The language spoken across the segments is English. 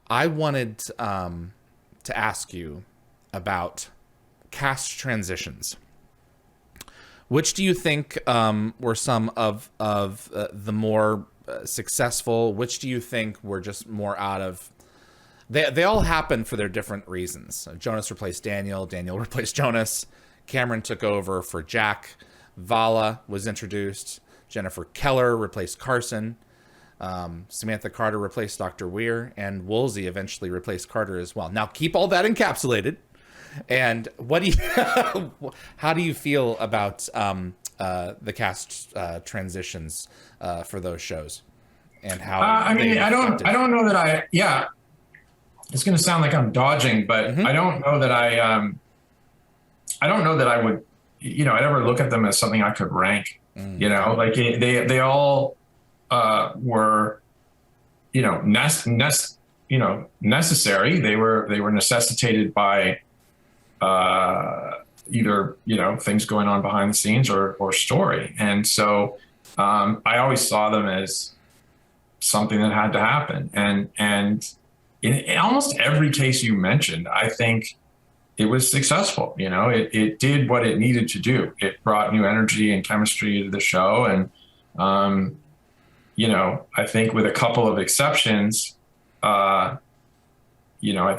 I wanted to ask you about cast transitions. Which do you think were some of the more successful? Which do you think were just more out of... They all happened for their different reasons. Jonas replaced Daniel. Daniel replaced Jonas. Cameron took over for Jack. Vala was introduced. Jennifer Keller replaced Carson. Samantha Carter replaced Dr. Weir. And Woolsey eventually replaced Carter as well. Now, keep all that encapsulated. And what do you, how do you feel about the cast transitions for those shows, and how? I mean, I don't know that yeah, it's going to sound like I'm dodging, but I don't know that I don't know that I would, I'd ever look at them as something I could rank. Like they all were, necessary. They were necessitated by either things going on behind the scenes or story, and so I always saw them as something that had to happen. And in almost every case you mentioned, I think it was successful. It did what it needed to do. It brought new energy and chemistry to the show, and I think with a couple of exceptions, I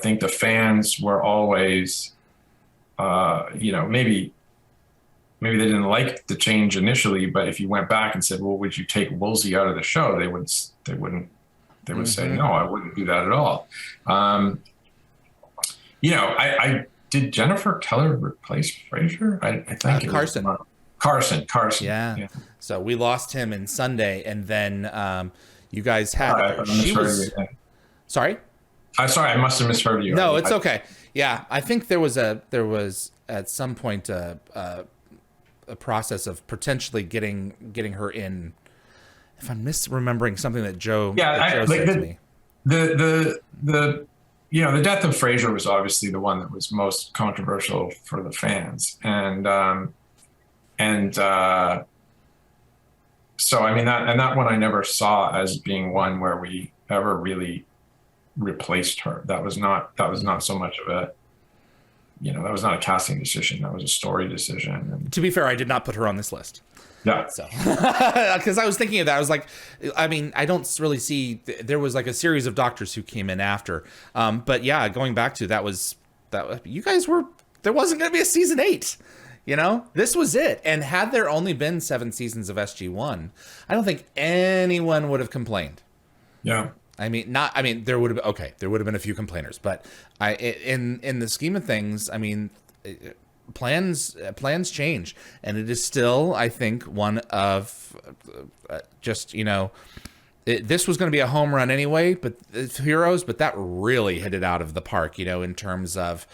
think the fans were always maybe they didn't like the change initially, but if you went back and said, well, would you take Woolsey out of the show? They would say, no, I wouldn't do that at all. I did Jennifer Keller replace Frasier? I think Carson. Carson. Yeah. So we lost him in Sunday, and then you guys had, sorry? I'm sorry, I must have misheard you. No, it's okay. Yeah, I think there was at some point a process of potentially getting her in. If I'm misremembering something that Joe said to me. The death of Frasier was obviously the one that was most controversial for the fans, and so I mean that one I never saw as being one where we ever really replaced her. That was not so much of a, that was not a casting decision. That was a story decision. And to be fair, I did not put her on this list. Yeah. So, because I was thinking of that, I was like, I mean, I don't really see. There was like a series of doctors who came in after, but yeah, going back to that you guys were. There wasn't going to be a season 8. This was it. And had there only been 7 seasons of SG-1, I don't think anyone would have complained. Yeah. I mean, there would have been a few complainers, but in the scheme of things, I mean, plans change, and it is still, I think, one of this was going to be a home run anyway, but Heroes, but that really hit it out of the park, in terms of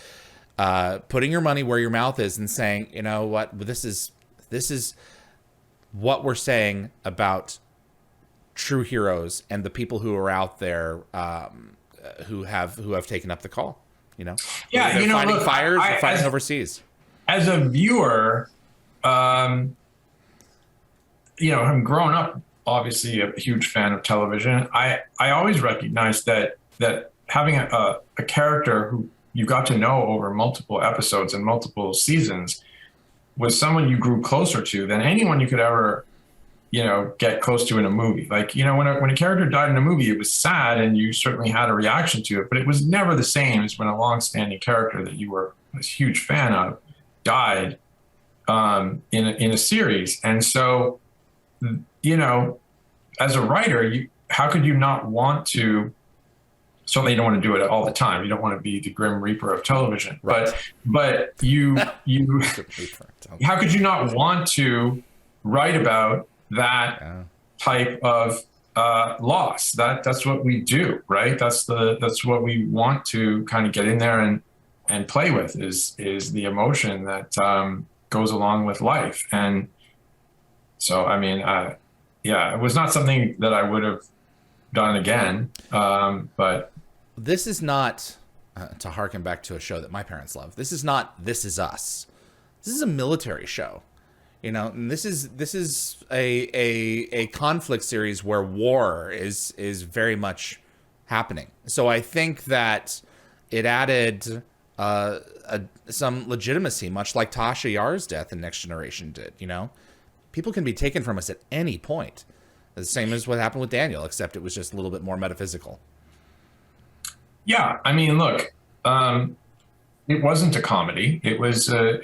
putting your money where your mouth is and saying, you know what, this is what we're saying about true heroes and the people who are out there who have taken up the call. Yeah, they're fighting look, fires, they're fighting overseas. As a viewer, having grown up, obviously a huge fan of television, I always recognized that having a character who you got to know over multiple episodes and multiple seasons was someone you grew closer to than anyone you could ever get close to in a movie. Like, when a character died in a movie, it was sad and you certainly had a reaction to it, but it was never the same as when a long-standing character that you were a huge fan of died in a series. And so, as a writer, how could you not want to? Certainly, you don't want to do it all the time. You don't want to be the Grim Reaper of television, right. but you how could you not want to write about that type of loss? That's what we do, right? That's what we want to kind of get in there and play with is the emotion that goes along with life. And so, I mean, it was not something that I would have done again, but this is not to harken back to a show that my parents love. This is not This Is Us. This is a military show. And this is a conflict series where war is very much happening. So I think that it added some legitimacy, much like Tasha Yar's death in Next Generation did. You know, people can be taken from us at any point. The same as what happened with Daniel, except it was just a little bit more metaphysical. Yeah, I mean, look, it wasn't a comedy. It was a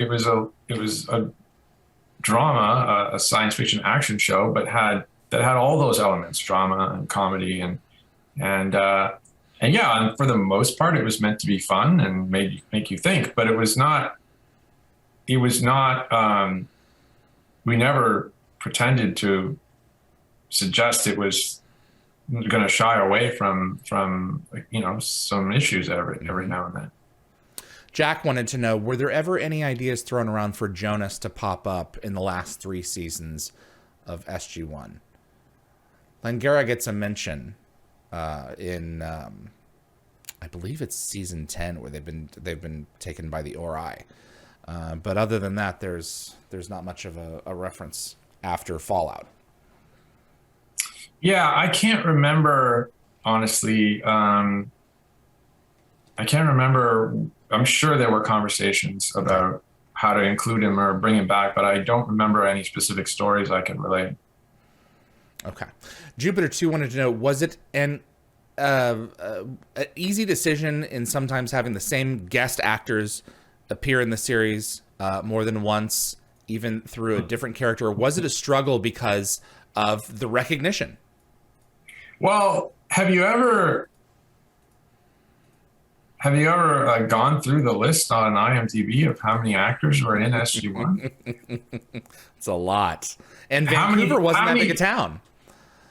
drama, a science fiction action show, but had all those elements, drama and comedy, and yeah, and for the most part, it was meant to be fun and make you think. But it was not. We never pretended to suggest it was going to shy away from some issues every now and then. Jack wanted to know, were there ever any ideas thrown around for Jonas to pop up in the last 3 seasons of SG-1? Langara gets a mention in I believe it's season 10, where they've been taken by the Ori. But other than that, there's not much of a reference after Fallout. Yeah, I can't remember, honestly. I can't remember. I'm sure there were conversations about how to include him or bring him back, but I don't remember any specific stories I can relate. Okay. Jupiter 2 wanted to know, was it an easy decision in sometimes having the same guest actors appear in the series more than once, even through a different character? Or was it a struggle because of the recognition? Well, have you ever gone through the list on IMDb of how many actors were in SG-1? It's a lot. And Vancouver wasn't that big a town.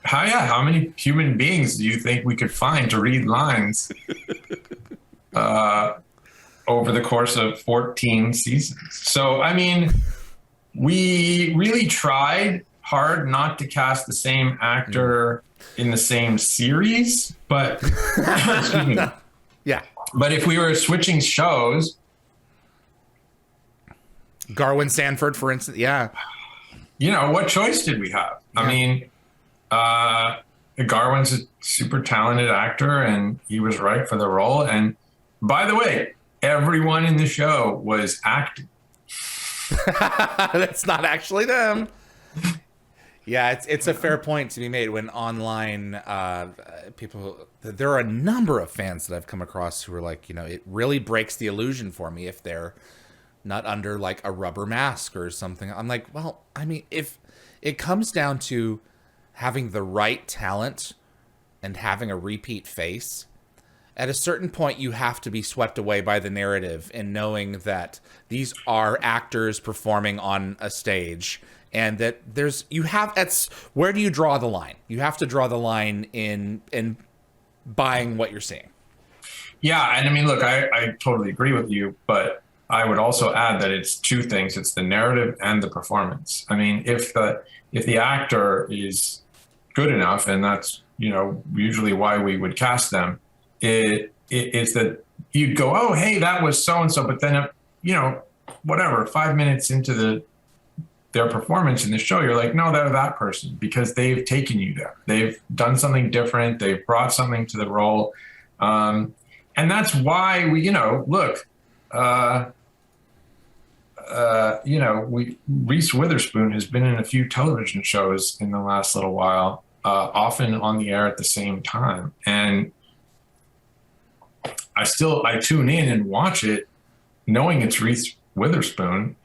How many human beings do you think we could find to read lines over the course of 14 seasons? So, I mean, we really tried hard not to cast the same actor in the same series, but excuse me. Yeah. But if we were switching shows, Garwin Sanford, for instance, yeah. You know, what choice did we have? Yeah. I mean, Garwin's a super talented actor, and he was right for the role. And by the way, everyone in the show was acting. That's not actually them. Yeah, it's a fair point to be made when online people. There are a number of fans that I've come across who are like, you know, it really breaks the illusion for me if they're not under like a rubber mask or something. I'm like, well, I mean, if it comes down to having the right talent and having a repeat face, at a certain point you have to be swept away by the narrative and knowing that these are actors performing on a stage. And that where do you draw the line? You have to draw the line in buying what you're seeing. Yeah, and I mean, look, I totally agree with you, but I would also add that it's two things: it's the narrative and the performance. I mean, if the actor is good enough, and that's, you know, usually why we would cast them, it's that you'd go, oh, hey, that was so and so, but then, you know, whatever, 5 minutes into their performance in the show, you're like, no, they're that person, because they've taken you there. They've done something different. They've brought something to the role. And that's why we, you know, look, you know, Reese Witherspoon has been in a few television shows in the last little while, often on the air at the same time. And I tune in and watch it knowing it's Reese Witherspoon.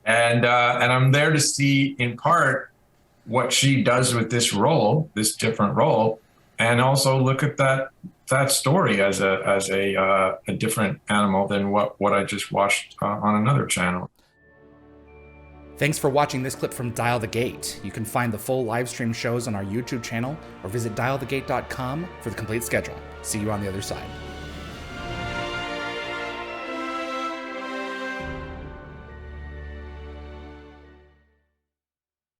And I'm there to see, in part, what she does with this role, this different role, and also look at that story as a different animal than what I just watched on another channel. Thanks for watching this clip from Dial the Gate. You can find the full live stream shows on our YouTube channel or visit dialthegate.com for the complete schedule. See you on the other side.